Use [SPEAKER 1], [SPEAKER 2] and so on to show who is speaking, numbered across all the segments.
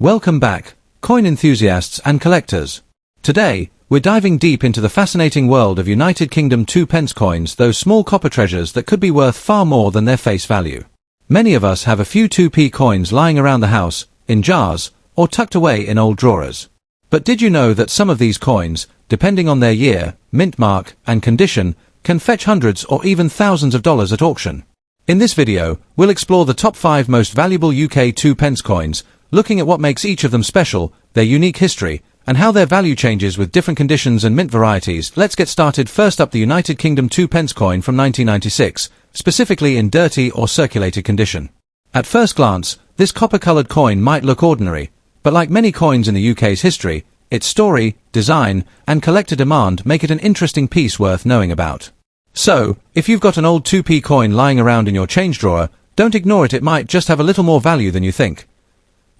[SPEAKER 1] Welcome back, coin enthusiasts and collectors. Today, we're diving deep into the fascinating world of United Kingdom 2p coins, those small copper treasures that could be worth far more than their face value. Many of us have a few 2p coins lying around the house, in jars, or tucked away in old drawers. But did you know that some of these coins, depending on their year, mint mark, and condition, can fetch hundreds or even thousands of dollars at auction? In this video, we'll explore the top 5 most valuable UK 2p coins, looking at what makes each of them special, their unique history, and how their value changes with different conditions and mint varieties. Let's get started. First up, the United Kingdom 2p coin from 1996, specifically in dirty or circulated condition. At first glance, this copper-colored coin might look ordinary, but like many coins in the UK's history, its story, design, and collector demand make it an interesting piece worth knowing about. So, if you've got an old 2p coin lying around in your change drawer, don't ignore it. It might just have a little more value than you think.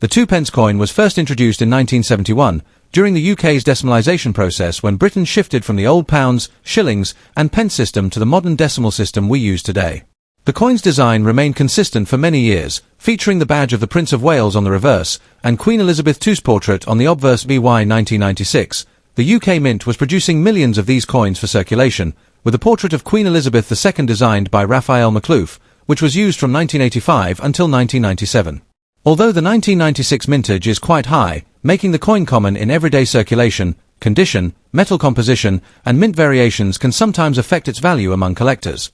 [SPEAKER 1] The 2p coin was first introduced in 1971, during the UK's decimalisation process when Britain shifted from the old pounds, shillings, and pence system to the modern decimal system we use today. The coin's design remained consistent for many years, featuring the badge of the Prince of Wales on the reverse, and Queen Elizabeth II's portrait on the obverse. By 1996, the UK Mint was producing millions of these coins for circulation, with a portrait of Queen Elizabeth II designed by Raphael McLeaf, which was used from 1985 until 1997. Although the 1996 mintage is quite high, making the coin common in everyday circulation, condition, metal composition, and mint variations can sometimes affect its value among collectors.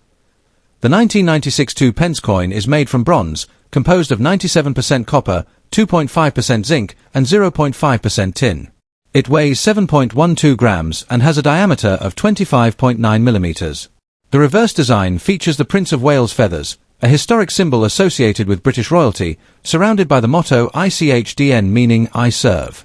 [SPEAKER 1] The 1996 2p coin is made from bronze, composed of 97% copper, 2.5% zinc, and 0.5% tin. It weighs 7.12 grams and has a diameter of 25.9 millimeters. The reverse design features the Prince of Wales feathers, a historic symbol associated with British royalty, surrounded by the motto ICHDN, meaning I serve.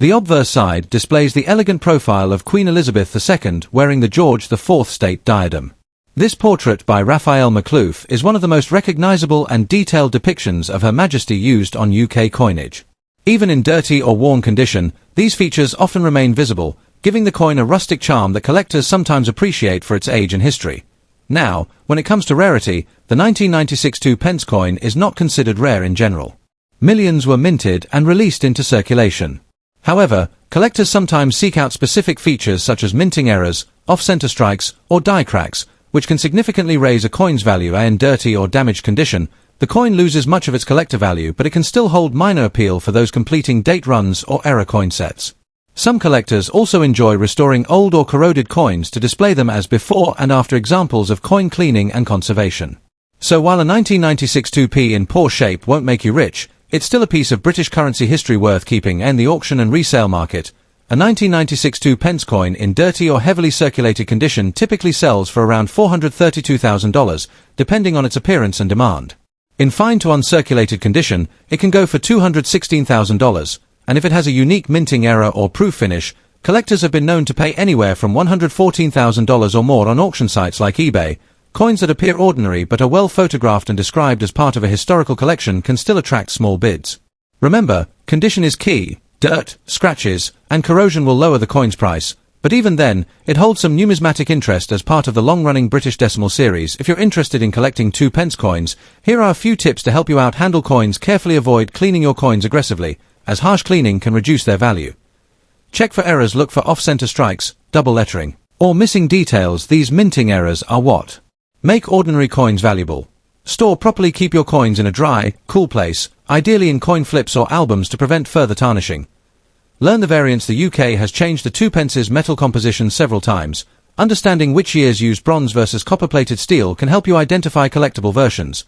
[SPEAKER 1] The obverse side displays the elegant profile of Queen Elizabeth II wearing the George IV state diadem. This portrait by Raphael McLeaf is one of the most recognizable and detailed depictions of Her Majesty used on UK coinage. Even in dirty or worn condition, these features often remain visible, giving the coin a rustic charm that collectors sometimes appreciate for its age and history. Now, when it comes to rarity, the 1996 2p coin is not considered rare in general. Millions were minted and released into circulation. However, collectors sometimes seek out specific features such as minting errors, off-center strikes, or die cracks, which can significantly raise a coin's value. In dirty or damaged condition, the coin loses much of its collector value, but it can still hold minor appeal for those completing date runs or error coin sets. Some collectors also enjoy restoring old or corroded coins to display them as before and after examples of coin cleaning and conservation. So while a 1996 2p in poor shape won't make you rich, it's still a piece of British currency history worth keeping in the auction and resale market. A 1996 2p coin in dirty or heavily circulated condition typically sells for around $432,000, depending on its appearance and demand. In fine to uncirculated condition, it can go for $216,000. And if it has a unique minting error or proof finish, collectors have been known to pay anywhere from $114,000 or more on auction sites like eBay. Coins that appear ordinary but are well photographed and described as part of a historical collection can still attract small bids. Remember, condition is key. Dirt, scratches, and corrosion will lower the coin's price, but even then, it holds some numismatic interest as part of the long-running British Decimal series. If you're interested in collecting 2p coins, here are a few tips to help you out. Handle coins carefully. Avoid cleaning your coins aggressively, as harsh cleaning can reduce their value. Check for errors. Look for off-center strikes, double lettering, or missing details. These minting errors are what make ordinary coins valuable. Store properly. Keep your coins in a dry, cool place, ideally in coin flips or albums to prevent further tarnishing. Learn the variants. The UK has changed the 2p's metal composition several times. Understanding which years used bronze versus copper-plated steel can help you identify collectible versions.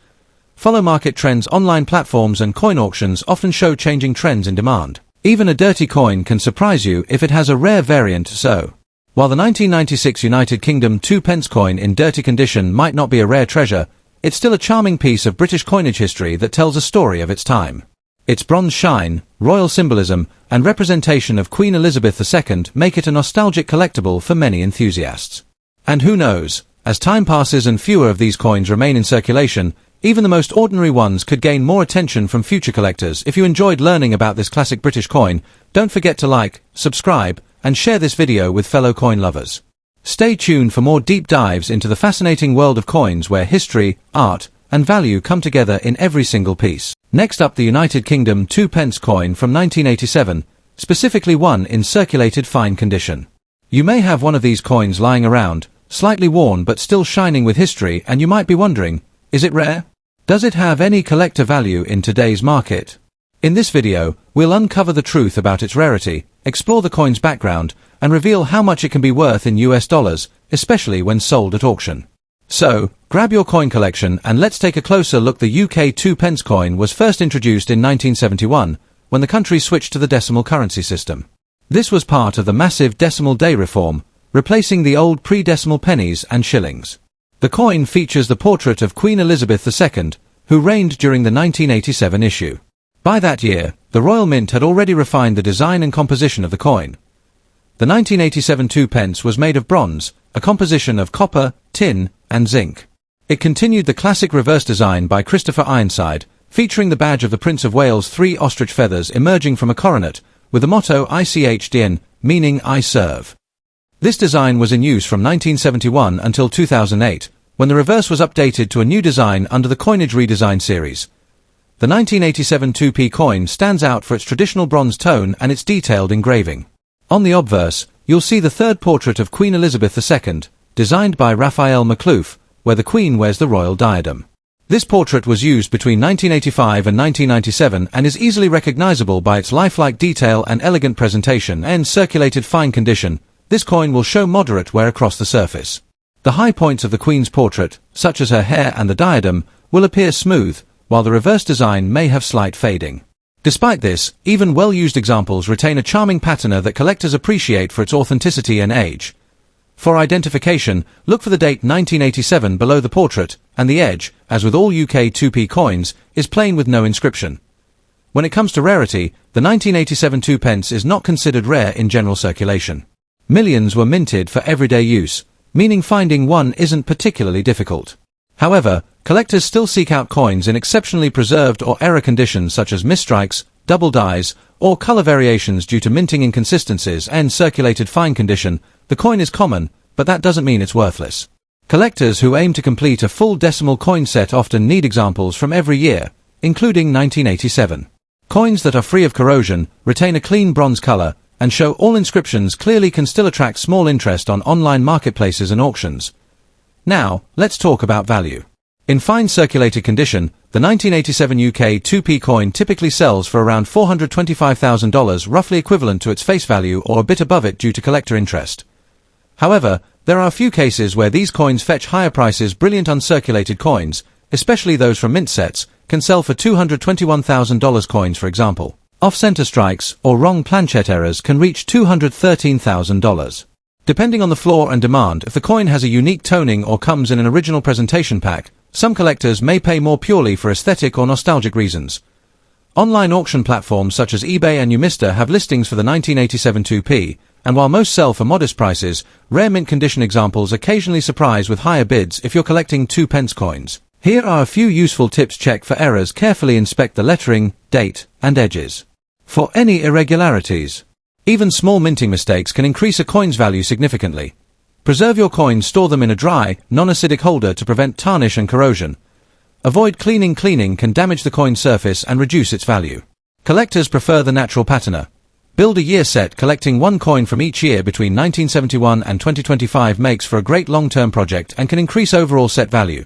[SPEAKER 1] Follow market trends. Online platforms and coin auctions often show changing trends in demand. Even a dirty coin can surprise you if it has a rare variant. So, while the 1996 United Kingdom 2p coin in dirty condition might not be a rare treasure, it's still a charming piece of British coinage history that tells a story of its time. Its bronze shine, royal symbolism, and representation of Queen Elizabeth II make it a nostalgic collectible for many enthusiasts. And who knows, as time passes and fewer of these coins remain in circulation, even the most ordinary ones could gain more attention from future collectors. If you enjoyed learning about this classic British coin, don't forget to like, subscribe, and share this video with fellow coin lovers. Stay tuned for more deep dives into the fascinating world of coins where history, art, and value come together in every single piece. Next up, the United Kingdom 2p coin from 1987, specifically one in circulated fine condition. You may have one of these coins lying around, slightly worn but still shining with history, and you might be wondering, is it rare? Does it have any collector value in today's market? In this video, we'll uncover the truth about its rarity, explore the coin's background, and reveal how much it can be worth in US dollars, especially when sold at auction. So, grab your coin collection and let's take a closer look. The UK 2p coin was first introduced in 1971, when the country switched to the decimal currency system. This was part of the massive decimal day reform, replacing the old pre-decimal pennies and shillings. The coin features the portrait of Queen Elizabeth II, who reigned during the 1987 issue. By that year, the Royal Mint had already refined the design and composition of the coin. The 1987 2p was made of bronze, a composition of copper, tin, and zinc. It continued the classic reverse design by Christopher Ironside, featuring the badge of the Prince of Wales' 3 ostrich feathers emerging from a coronet, with the motto ICHDN, meaning I serve. This design was in use from 1971 until 2008, when the reverse was updated to a new design under the Coinage Redesign series. The 1987 2p coin stands out for its traditional bronze tone and its detailed engraving. On the obverse, you'll see the third portrait of Queen Elizabeth II, designed by Raphael Maklouf, where the Queen wears the royal diadem. This portrait was used between 1985 and 1997 and is easily recognizable by its lifelike detail and elegant presentation. In circulated fine condition, this coin will show moderate wear across the surface. The high points of the Queen's portrait, such as her hair and the diadem, will appear smooth, while the reverse design may have slight fading. Despite this, even well-used examples retain a charming patina that collectors appreciate for its authenticity and age. For identification, look for the date 1987 below the portrait, and the edge, as with all UK 2p coins, is plain with no inscription. When it comes to rarity, the 1987 2p is not considered rare in general circulation. Millions were minted for everyday use, meaning finding one isn't particularly difficult. However, collectors still seek out coins in exceptionally preserved or error conditions such as misstrikes, double dyes, or color variations due to minting inconsistencies. And circulated fine condition, the coin is common, but that doesn't mean it's worthless. Collectors who aim to complete a full decimal coin set often need examples from every year, including 1987. Coins that are free of corrosion, retain a clean bronze color, and show all inscriptions clearly can still attract small interest on online marketplaces and auctions. Now, let's talk about value. In fine circulated condition, the 1987 UK 2p coin typically sells for around $425,000, roughly equivalent to its face value or a bit above it due to collector interest. However, there are a few cases where these coins fetch higher prices. Brilliant uncirculated coins, especially those from mint sets, can sell for $221,000. Coins, for example. Off-center strikes or wrong planchet errors can reach $213,000. Depending on the floor and demand, if the coin has a unique toning or comes in an original presentation pack, some collectors may pay more purely for aesthetic or nostalgic reasons. Online auction platforms such as eBay and Numista have listings for the 1987 2p, and while most sell for modest prices, rare mint condition examples occasionally surprise with higher bids if you're collecting 2p coins. Here are a few useful tips. Check for errors. Carefully inspect the lettering, date, and edges. For any irregularities, even small minting mistakes can increase a coin's value significantly. Preserve your coins. Store them in a dry, non-acidic holder to prevent tarnish and corrosion. Avoid cleaning. Cleaning can damage the coin's surface and reduce its value. Collectors prefer the natural patina. Build a year set. Collecting one coin from each year between 1971 and 2025 makes for a great long-term project and can increase overall set value.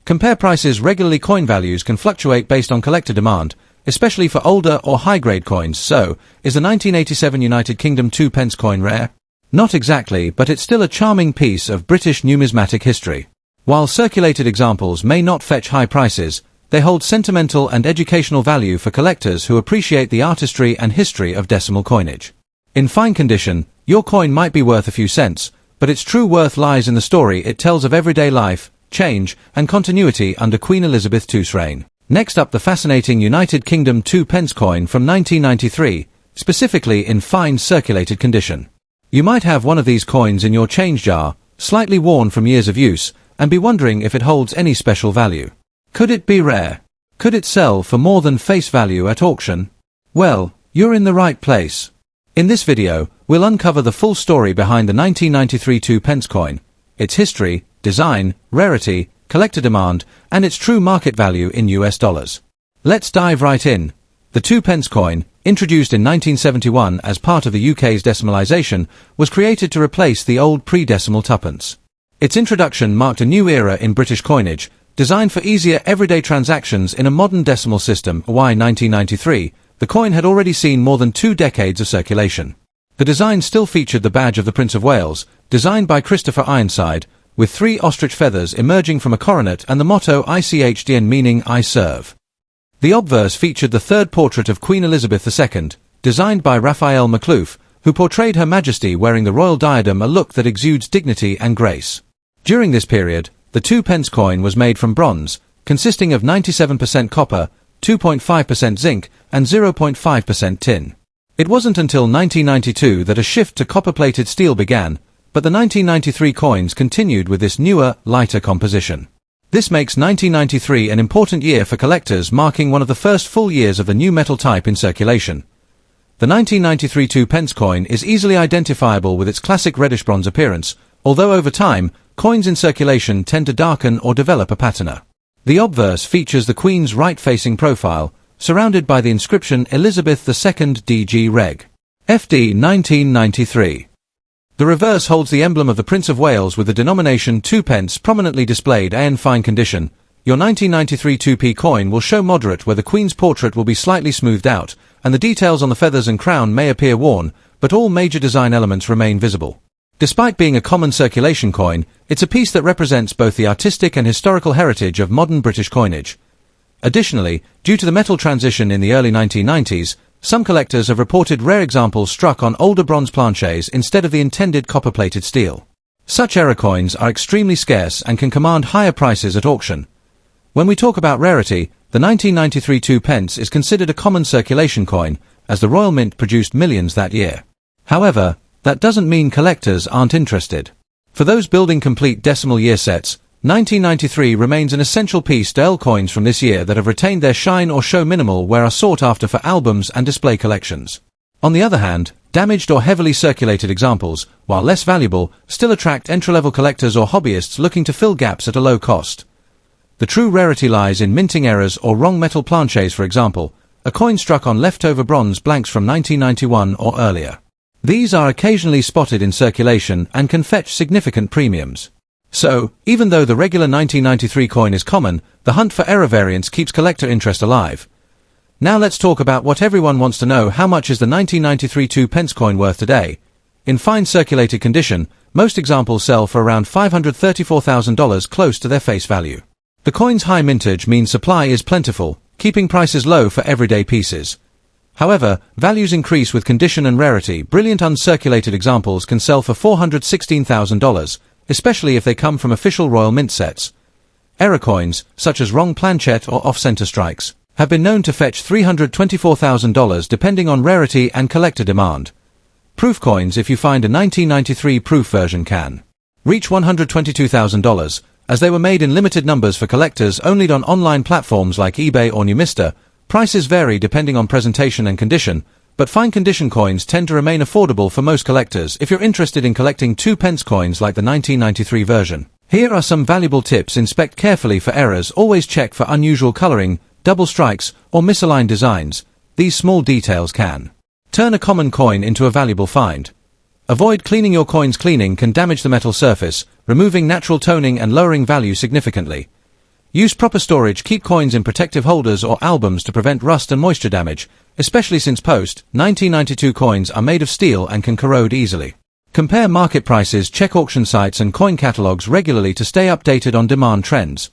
[SPEAKER 1] Compare prices regularly. Coin values can fluctuate based on collector demand, especially for older or high-grade coins. So, is the 1987 United Kingdom 2p coin rare? Not exactly, but it's still a charming piece of British numismatic history. While circulated examples may not fetch high prices, they hold sentimental and educational value for collectors who appreciate the artistry and history of decimal coinage. In fine condition, your coin might be worth a few cents, but its true worth lies in the story it tells of everyday life, change, and continuity under Queen Elizabeth II's reign. Next up, the fascinating United Kingdom 2p coin from 1993, specifically in fine circulated condition. You might have one of these coins in your change jar, slightly worn from years of use, and be wondering if it holds any special value. Could it be rare? Could it sell for more than face value at auction? Well, you're in the right place. In this video, we'll uncover the full story behind the 1993 2p coin, its history, design, rarity, collector demand, and its true market value in US dollars. Let's dive right in. The 2 pence coin, introduced in 1971 as part of the UK's decimalisation, was created to replace the old pre-decimal tuppence. Its introduction marked a new era in British coinage, designed for easier everyday transactions in a modern decimal system. By 1993, the coin had already seen more than 2 decades of circulation. The design still featured the badge of the Prince of Wales, designed by Christopher Ironside, with 3 ostrich feathers emerging from a coronet and the motto ICHDN, meaning I serve. The obverse featured the 3rd portrait of Queen Elizabeth II, designed by Raphael Maklouf, who portrayed Her Majesty wearing the royal diadem, a look that exudes dignity and grace. During this period, the 2 pence coin was made from bronze, consisting of 97% copper, 2.5% zinc, and 0.5% tin. It wasn't until 1992 that a shift to copper-plated steel began, but the 1993 coins continued with this newer, lighter composition. This makes 1993 an important year for collectors, marking one of the first full years of the new metal type in circulation. The 1993 2 pence coin is easily identifiable with its classic reddish-bronze appearance, although over time, coins in circulation tend to darken or develop a patina. The obverse features the Queen's right-facing profile, surrounded by the inscription Elizabeth II DG Reg. FD 1993. The reverse holds the emblem of the Prince of Wales with the denomination 2 pence prominently displayed. In fine condition, your 1993 2p coin will show moderate, where the Queen's portrait will be slightly smoothed out, and the details on the feathers and crown may appear worn, but all major design elements remain visible. Despite being a common circulation coin, it's a piece that represents both the artistic and historical heritage of modern British coinage. Additionally, due to the metal transition in the early 1990s, some collectors have reported rare examples struck on older bronze planchets instead of the intended copper-plated steel. Such era coins are extremely scarce and can command higher prices at auction. When we talk about rarity, the 1993 2 pence is considered a common circulation coin, as the Royal Mint produced millions that year. However, that doesn't mean collectors aren't interested. For those building complete decimal year sets, 1993 remains an essential piece. Coins from this year that have retained their shine or show minimal wear are sought after for albums and display collections. On the other hand, damaged or heavily circulated examples, while less valuable, still attract entry-level collectors or hobbyists looking to fill gaps at a low cost. The true rarity lies in minting errors or wrong metal planchets. For example, a coin struck on leftover bronze blanks from 1991 or earlier. These are occasionally spotted in circulation and can fetch significant premiums. So, even though the regular 1993 coin is common, the hunt for error variants keeps collector interest alive. Now let's talk about what everyone wants to know: how much is the 1993 2 pence coin worth today? In fine circulated condition, most examples sell for around $534,000, close to their face value. The coin's high mintage means supply is plentiful, keeping prices low for everyday pieces. However, values increase with condition and rarity. Brilliant uncirculated examples can sell for $416,000, especially if they come from official Royal Mint sets. Error coins, such as wrong planchet or off-center strikes, have been known to fetch $324,000 depending on rarity and collector demand. Proof coins, if you find a 1993 proof version, can reach $122,000, as they were made in limited numbers for collectors only on online platforms like eBay or Numista. Prices vary depending on presentation and condition, but fine condition coins tend to remain affordable for most collectors if you're interested in collecting 2 pence coins like the 1993 version. Here are some valuable tips. Inspect carefully for errors. Always check for unusual coloring, double strikes, or misaligned designs. These small details can turn a common coin into a valuable find. Avoid cleaning your coins. Cleaning can damage the metal surface, removing natural toning and lowering value significantly. Use proper storage. Keep coins in protective holders or albums to prevent rust and moisture damage, especially since post-1992 coins are made of steel and can corrode easily. Compare market prices. Check auction sites and coin catalogs regularly to stay updated on demand trends.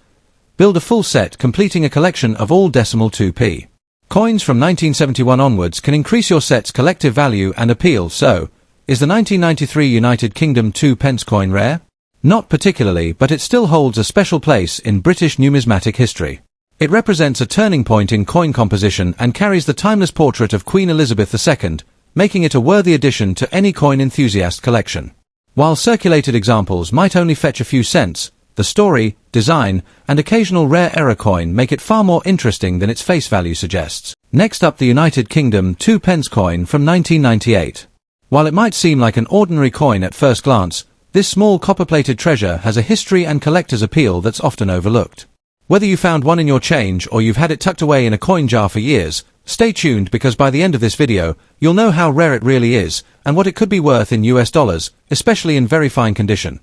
[SPEAKER 1] Build a full set, completing a collection of all decimal 2p. Coins from 1971 onwards can increase your set's collective value and appeal. So, is the 1993 United Kingdom 2 pence coin rare? Not particularly, but it still holds a special place in British numismatic history. It represents a turning point in coin composition and carries the timeless portrait of Queen Elizabeth II, making it a worthy addition to any coin enthusiast collection. While circulated examples might only fetch a few cents, the story, design, and occasional rare error coin make it far more interesting than its face value suggests. Next up, the United Kingdom 2 pence coin from 1998. While it might seem like an ordinary coin at first glance, This small copper-plated treasure has a history and collector's appeal that's often overlooked. Whether you found one in your change or you've had it tucked away in a coin jar for years, stay tuned because by the end of this video, you'll know how rare it really is and what it could be worth in US dollars, especially in very fine condition.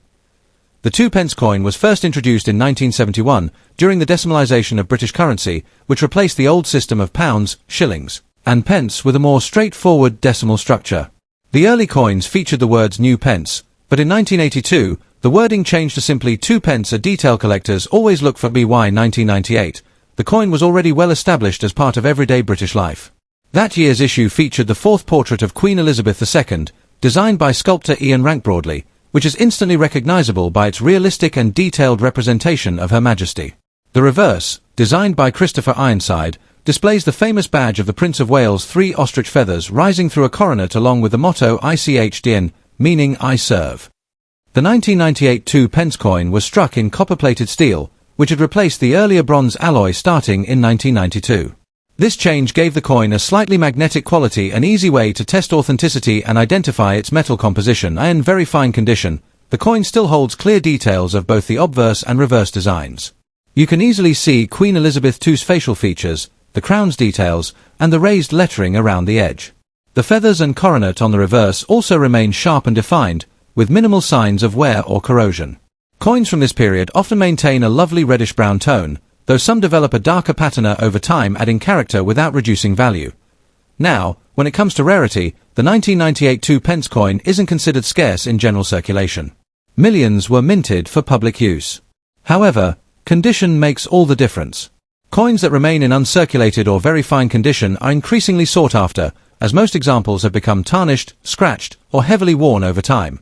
[SPEAKER 1] The 2p coin was first introduced in 1971 during the decimalisation of British currency, which replaced the old system of pounds, shillings, and pence with a more straightforward decimal structure. The early coins featured the words new pence, but in 1982, the wording changed to simply 2p. A detail collectors always look for BY 1998. The coin was already well established as part of everyday British life. That year's issue featured the fourth portrait of Queen Elizabeth II, designed by sculptor Ian Rank-Broadley, which is instantly recognisable by its realistic and detailed representation of Her Majesty. The reverse, designed by Christopher Ironside, displays the famous badge of the Prince of Wales' 3 ostrich feathers rising through a coronet along with the motto ICHDN, meaning I serve. The 1998 2p coin was struck in copper-plated steel, which had replaced the earlier bronze alloy starting in 1992. This change gave the coin a slightly magnetic quality, an easy way to test authenticity and identify its metal composition. In very fine condition, the coin still holds clear details of both the obverse and reverse designs. You can easily see Queen Elizabeth II's facial features, the crown's details, and the raised lettering around the edge. The feathers and coronet on the reverse also remain sharp and defined, with minimal signs of wear or corrosion. Coins from this period often maintain a lovely reddish-brown tone, though some develop a darker patina over time, adding character without reducing value. Now, when it comes to rarity, the 1998 2p coin isn't considered scarce in general circulation. Millions were minted for public use. However, condition makes all the difference. Coins that remain in uncirculated or very fine condition are increasingly sought after, as most examples have become tarnished, scratched, or heavily worn over time.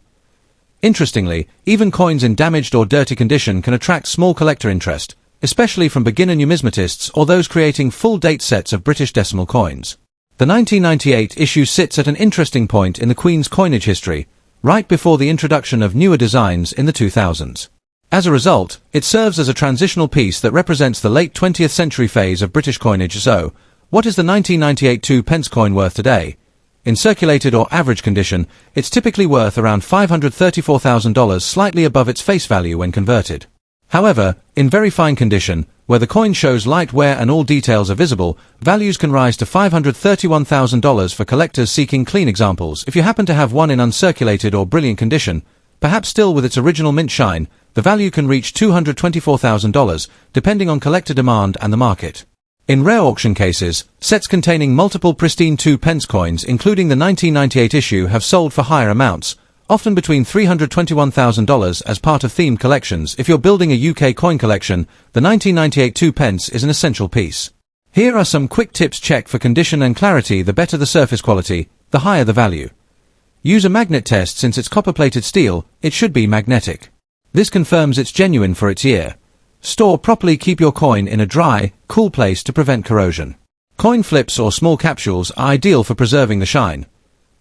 [SPEAKER 1] Interestingly, even coins in damaged or dirty condition can attract small collector interest, especially from beginner numismatists or those creating full-date sets of British decimal coins. The 1998 issue sits at an interesting point in the Queen's coinage history, right before the introduction of newer designs in the 2000s. As a result, it serves as a transitional piece that represents the late 20th century phase of British coinage. So, what is the 1998 2p coin worth today? In circulated or average condition, it's typically worth around $534,000, slightly above its face value when converted. However, in very fine condition, where the coin shows light wear and all details are visible, values can rise to $531,000 for collectors seeking clean examples. If you happen to have one in uncirculated or brilliant condition, perhaps still with its original mint shine, the value can reach $224,000, depending on collector demand and the market. In rare auction cases, sets containing multiple pristine 2p coins, including the 1998 issue, have sold for higher amounts, often between $321,000 as part of themed collections. If you're building a UK coin collection, the 1998 2p is an essential piece. Here are some quick tips. Check for condition and clarity. The better the surface quality, the higher the value. Use a magnet test. Since it's copper-plated steel, it should be magnetic. This confirms it's genuine for its year. Store properly. Keep your coin in a dry, cool place to prevent corrosion. Coin flips or small capsules are ideal for preserving the shine.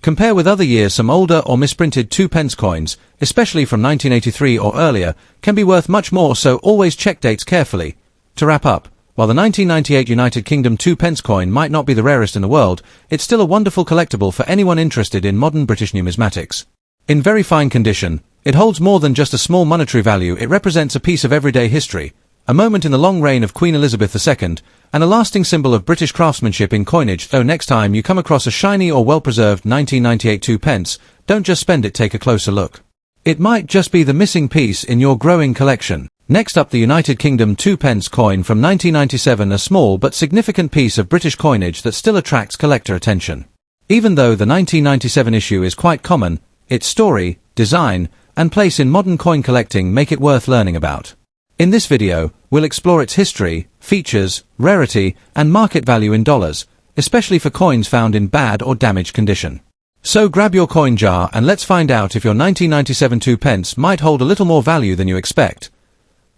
[SPEAKER 1] Compare with other years. Some older or misprinted 2p coins, especially from 1983 or earlier, can be worth much more, so always check dates carefully. To wrap up, while the 1998 United Kingdom 2p coin might not be the rarest in the world, it's still a wonderful collectible for anyone interested in modern British numismatics. In very fine condition, it holds more than just a small monetary value. It represents a piece of everyday history, a moment in the long reign of Queen Elizabeth II, and a lasting symbol of British craftsmanship in coinage. So next time you come across a shiny or well-preserved 1998 2p, don't just spend it, take a closer look. It might just be the missing piece in your growing collection. Next up, the United Kingdom 2p coin from 1997, a small but significant piece of British coinage that still attracts collector attention. Even though the 1997 issue is quite common, its story, design, and place in modern coin collecting make it worth learning about. In this video, we'll explore its history, features, rarity, and market value in dollars, especially for coins found in bad or damaged condition. So grab your coin jar and let's find out if your 1997 2p might hold a little more value than you expect.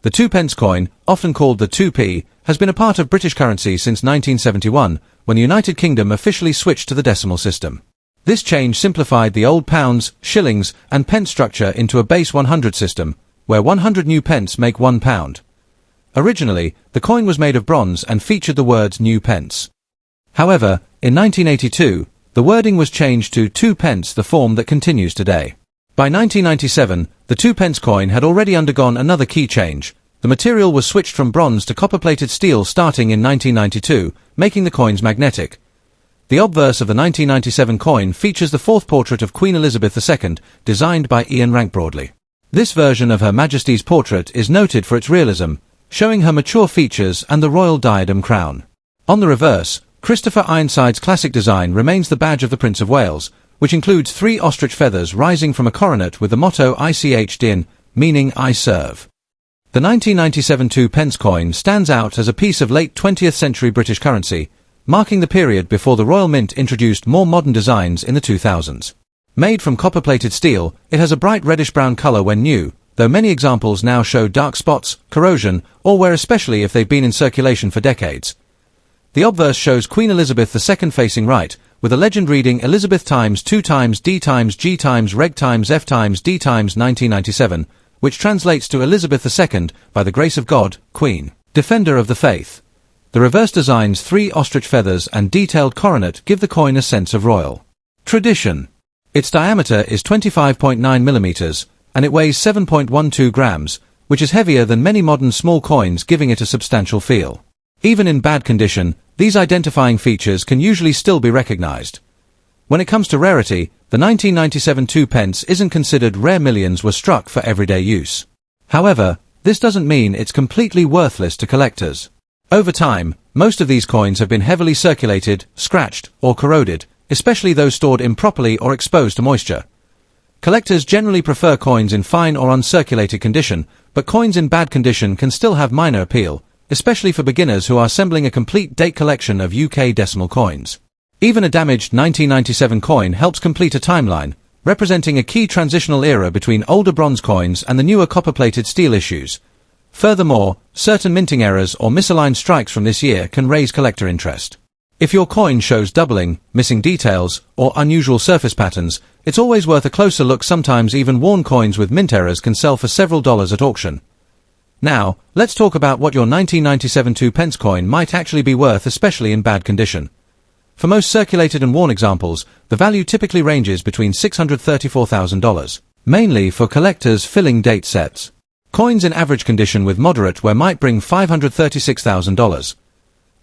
[SPEAKER 1] The 2p coin, often called the 2p, has been a part of British currency since 1971, when the United Kingdom officially switched to the decimal system. This change simplified the old pounds, shillings, and pence structure into a base 100 system, where 100 new pence make £1. Originally, the coin was made of bronze and featured the words new pence. However, in 1982, the wording was changed to 2p, the form that continues today. By 1997, the 2p coin had already undergone another key change. The material was switched from bronze to copper-plated steel starting in 1992, making the coins magnetic. The obverse of the 1997 coin features the fourth portrait of Queen Elizabeth II, designed by Ian Rank Broadley. This version of Her Majesty's portrait is noted for its realism, showing her mature features and the royal diadem crown. On the reverse, Christopher Ironside's classic design remains the badge of the Prince of Wales, which includes 3 ostrich feathers rising from a coronet with the motto Ich dien, meaning I serve. The 1997 2p coin stands out as a piece of late 20th century British currency, marking the period before the Royal Mint introduced more modern designs in the 2000s. Made from copper-plated steel, it has a bright reddish-brown color when new, though many examples now show dark spots, corrosion, or wear, especially if they've been in circulation for decades. The obverse shows Queen Elizabeth II facing right, with a legend reading Elizabeth times 2 times D times G times Reg times F times D times 1997, which translates to Elizabeth II, by the grace of God, Queen, Defender of the Faith. The reverse design's 3 ostrich feathers and detailed coronet give the coin a sense of royal tradition. Its diameter is 25.9 millimeters, and it weighs 7.12 grams, which is heavier than many modern small coins, giving it a substantial feel. Even in bad condition, these identifying features can usually still be recognized. When it comes to rarity, the 1997 2p isn't considered rare. Millions were struck for everyday use. However, this doesn't mean it's completely worthless to collectors. Over time, most of these coins have been heavily circulated, scratched, or corroded, especially those stored improperly or exposed to moisture. Collectors generally prefer coins in fine or uncirculated condition, but coins in bad condition can still have minor appeal, especially for beginners who are assembling a complete date collection of UK decimal coins. Even a damaged 1997 coin helps complete a timeline, representing a key transitional era between older bronze coins and the newer copper-plated steel issues. Furthermore, certain minting errors or misaligned strikes from this year can raise collector interest. If your coin shows doubling, missing details, or unusual surface patterns, it's always worth a closer look. Sometimes even worn coins with mint errors can sell for several dollars at auction. Now, let's talk about what your 1997 2p coin might actually be worth, especially in bad condition. For most circulated and worn examples, the value typically ranges between $634,000, mainly for collectors filling date sets. Coins in average condition with moderate wear might bring $536,000.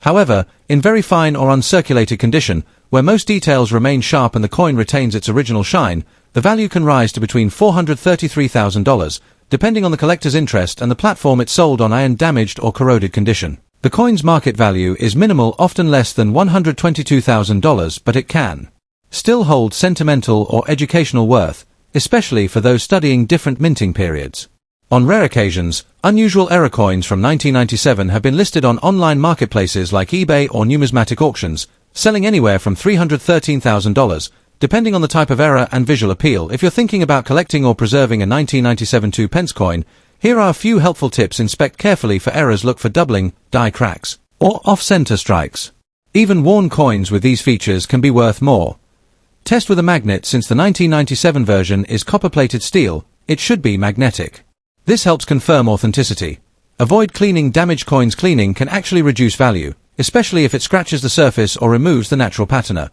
[SPEAKER 1] However, in very fine or uncirculated condition, where most details remain sharp and the coin retains its original shine, the value can rise to between $433,000, depending on the collector's interest and the platform it's sold on in damaged or corroded condition. The coin's market value is minimal, often less than $122,000, but it can still hold sentimental or educational worth, especially for those studying different minting periods. On rare occasions, unusual error coins from 1997 have been listed on online marketplaces like eBay or numismatic auctions, selling anywhere from $313,000, depending on the type of error and visual appeal. If you're thinking about collecting or preserving a 1997 2p coin, here are a few helpful tips. Inspect carefully for errors. Look for doubling, die cracks, or off-center strikes. Even worn coins with these features can be worth more. Test with a magnet. Since the 1997 version is copper-plated steel, it should be magnetic. This helps confirm authenticity. Avoid cleaning damaged coins. Cleaning can actually reduce value, especially if it scratches the surface or removes the natural patina.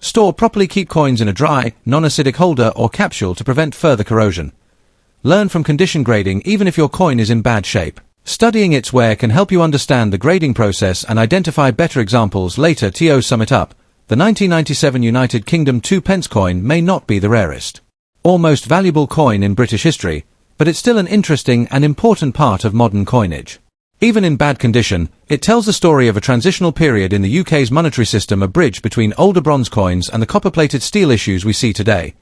[SPEAKER 1] Store properly. Keep coins in a dry, non-acidic holder or capsule to prevent further corrosion. Learn from condition grading. Even if your coin is in bad shape, studying its wear can help you understand the grading process and identify better examples later. To sum it up, the 1997 United Kingdom 2p coin may not be the rarest or most valuable coin in British history, but it's still an interesting and important part of modern coinage. Even in bad condition, it tells the story of a transitional period in the UK's monetary system, a bridge between older bronze coins and the copper-plated steel issues we see today.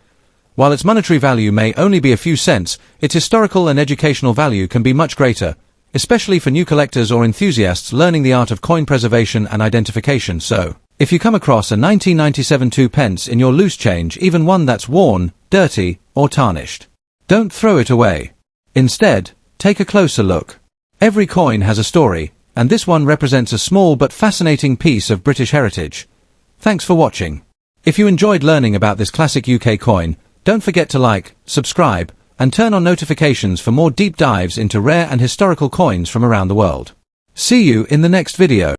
[SPEAKER 1] While its monetary value may only be a few cents, its historical and educational value can be much greater, especially for new collectors or enthusiasts learning the art of coin preservation and identification. So, if you come across a 1997 2p in your loose change, even one that's worn, dirty, or tarnished, don't throw it away. Instead, take a closer look. Every coin has a story, and this one represents a small but fascinating piece of British heritage. Thanks for watching. If you enjoyed learning about this classic UK coin, don't forget to like, subscribe, and turn on notifications for more deep dives into rare and historical coins from around the world. See you in the next video.